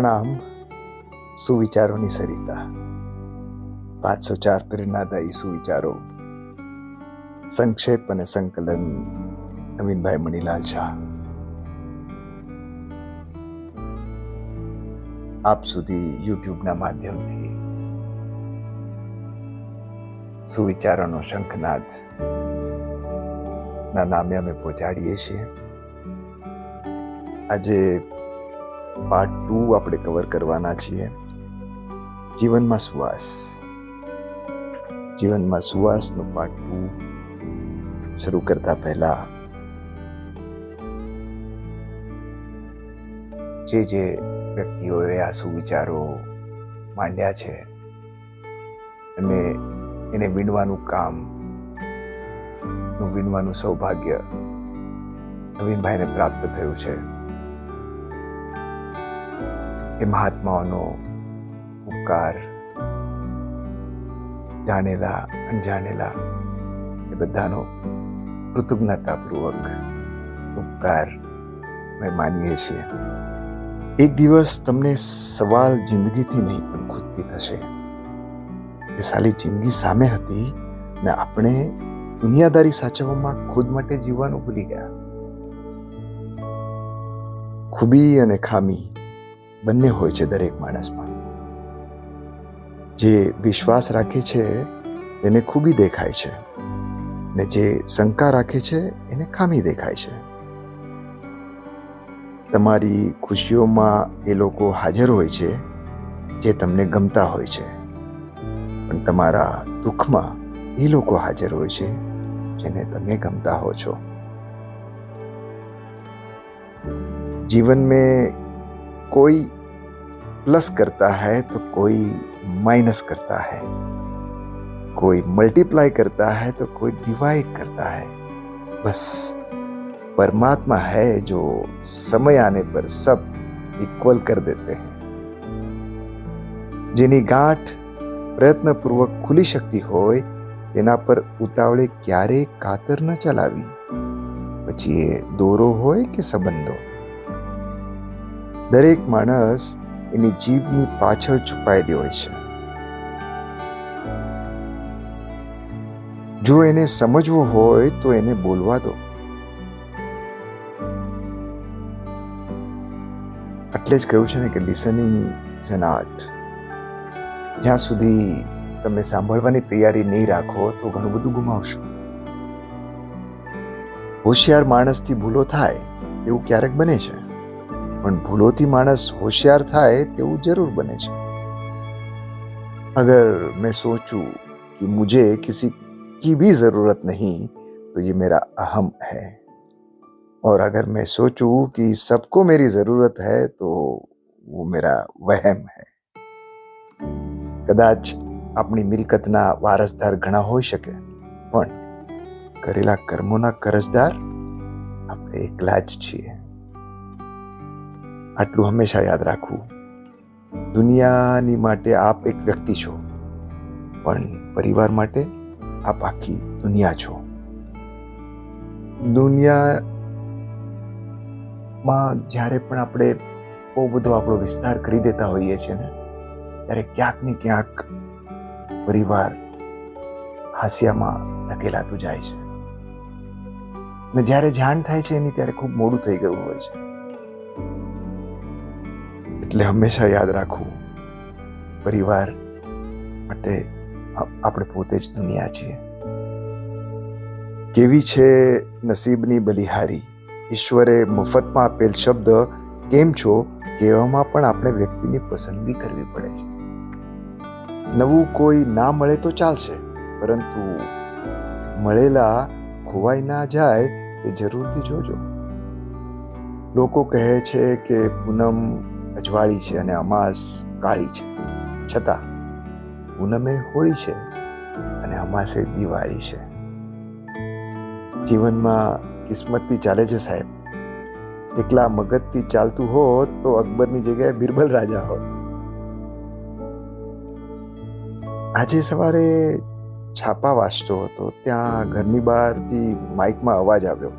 પ્રણામ. સુવિચારોની સરિતા, 504 પ્રેરણાદાયી સુવિચારો, સંક્ષેપ અને સંકલન નવીનભાઈ મણીલાલ શાહ. આપ સુધી યુટ્યુબના માધ્યમથી સુવિચારોનો શંખનાદ ના નામે અમે પહોંચાડીએ છીએ. આજે પાર્ટ 2 આપણે કવર કરવાના છીએ. જીવનમાં સુવાસ. જીવનમાં સુવાસનો પાર્ટ 2 શરૂ કરતા પહેલા જે વ્યક્તિઓએ આ સુવિચારો માંડ્યા છે અને એને વીણવાનું કામ, વીણવાનું સૌભાગ્ય નવીનભાઈને પ્રાપ્ત થયું છે, એ મહાત્માઓનો ઉપકાર, જાણેલા અણજાણેલા એ બધાનો કૃતજ્ઞતાપૂર્વક ઉપકાર અમે માનીએ છીએ. એક દિવસ તમને સવાલ જિંદગીથી નહીં પણ ખુદથી થશે કે સાલી જિંદગી સામે હતી ને આપણે દુનિયાદારી સાચવવામાં ખુદ માટે જીવવાનું ભૂલી ગયા. ખૂબી અને ખામી બંને હોય છે દરેક માણસમાં. જે વિશ્વાસ રાખે છે એને ખૂબી દેખાય છે ને જે શંકા રાખે છે એને ખામી દેખાય છે. તમારી ખુશીઓમાં એ લોકો હાજર હોય છે જે તમને ગમતા હોય છે, પણ તમારા દુઃખમાં એ લોકો હાજર હોય છે જેને તમે ગમતા હો છો. जीवन में कोई प्लस करता है तो कोई माइनस करता है, कोई मल्टीप्लाई करता है तो कोई डिवाइड करता है. बस परमात्मा है जो समय आने पर सब इक्वल कर देते हैं. જેની ગાંઠ પ્રયત્નપૂર્વક ખુલી શકતી હોય તેના પર ઉતાવળે ક્યારેય કાતર ન ચલાવી, પછી એ દોરો હોય કે સંબંધો. દરેક માણસ એની જીભની પાછળ છુપાયેલી હોય છે. જો એને સમજવું હોય તો એને બોલવા દો. એટલે જ કહ્યું છે ને કે લિસનિંગ ઇઝ એન આર્ટ. જ્યાં સુધી તમે સાંભળવાની તૈયારી નહીં રાખો તો ઘણું બધું ગુમાવશો. હોશિયાર માણસથી ભૂલો થાય એવું ક્યારેક બને છે, પણ ભૂલોથી માણસ होशियार થાય તેવું જરૂર બને છે. अगर मैं सोचूं कि मुझे किसी की भी जरूरत नहीं तो ये मेरा अहम है, और अगर मैं सोचूं कि सबको मेरी जरूरत है तो वो मेरा वहम है. કદાચ આપણી મિલકતના વારસદાર ઘણા હોઈ શકે, પણ કરેલા કર્મોના કરજદાર આપણે એકલા જ છીએ. આટલું હંમેશા યાદ રાખવું. દુનિયાની માટે આપ એક વ્યક્તિ છો, પણ પરિવાર માટે આપ આખી દુનિયા છો. દુનિયામાં જ્યારે પણ આપણે બહુ બધો આપણો વિસ્તાર કરી દેતા હોઈએ છીએ ને, ત્યારે ક્યાંક ને ક્યાંક પરિવાર હાસ્યામાં ધકેલાતું જાય છે. ને જ્યારે જાણ થાય છે એની ત્યારે ખૂબ મોડું થઈ ગયું હોય છે. એટલે હંમેશા યાદ રાખવું, પરિવાર માટે આપણે પોતે જ દુનિયા છીએ. કેવી છે નસીબની બલિહારી, ઈશ્વરે મફતમાં આપેલ શબ્દ કેમ છો કહેવામાં પણ આપણે વ્યક્તિની પસંદગી કરવી પડે છે. નવું કોઈ ના મળે તો ચાલશે, પરંતુ મળેલા ખોવાઈ ના જાય એ જરૂરથી જોજો. લોકો કહે છે કે પૂનમ અજવાળી છે અને અમાસ કાળી છે, છતાં પૂનમે હોળી છે અને અમાસે દિવાળી છે. જીવનમાં કિસ્મતથી ચાલે છે સાહેબ. એકલા મગજથી ચાલતું હોત તો અકબરની જગ્યાએ બિરબલ રાજા હોત. આજે સવારે છાપા વાંચતો હતો, ત્યાં ઘરની બહારથી માઇકમાં અવાજ આવ્યો,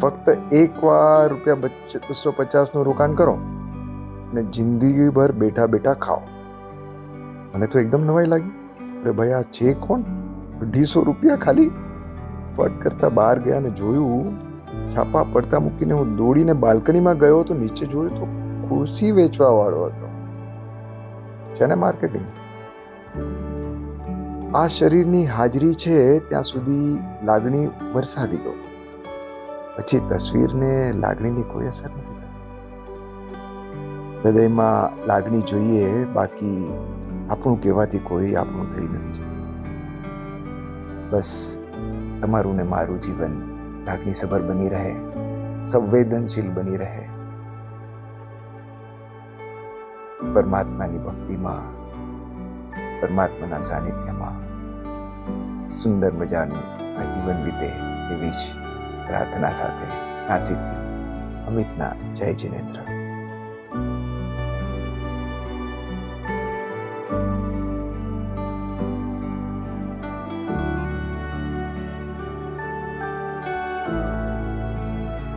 ફક્ત એકવાર ₹250નું રોકાણ કરો અને જિંદગીભર બેઠા બેઠા ખાઓ. મને તો એકદમ નવાઈ લાગી. અરે ભાઈ, આ છે કોણ? 250 ખાલી. ફટ કરતા બહાર ગયા અને જોયું, છાપા પડતા મૂકીને હું દોડીને બાલ્કનીમાં ગયો તો નીચે જોયું તો ખુરશી વેચવા વાળો હતો. છે ને માર્કેટિંગ. આ શરીરની હાજરી છે ત્યાં સુધી લાગણી વરસાવી દો, પછી તસવીરને લાગણીની કોઈ અસર નથી થતી. હૃદયમાં લાગણી જોઈએ, બાકી આપણું કહેવાથી કોઈ આપણું થઈ નથી જતું. બસ તમારું ને મારું જીવન લાગણીસભર બની રહે, સંવેદનશીલ બની રહે, પરમાત્માની ભક્તિમાં, પરમાત્માના સાનિધ્યમાં સુંદર મજાનું આ જીવન વીતે એવી જ પ્રાર્થના સાથે નાસિકથી અમિતના જય જિનેન્દ્ર.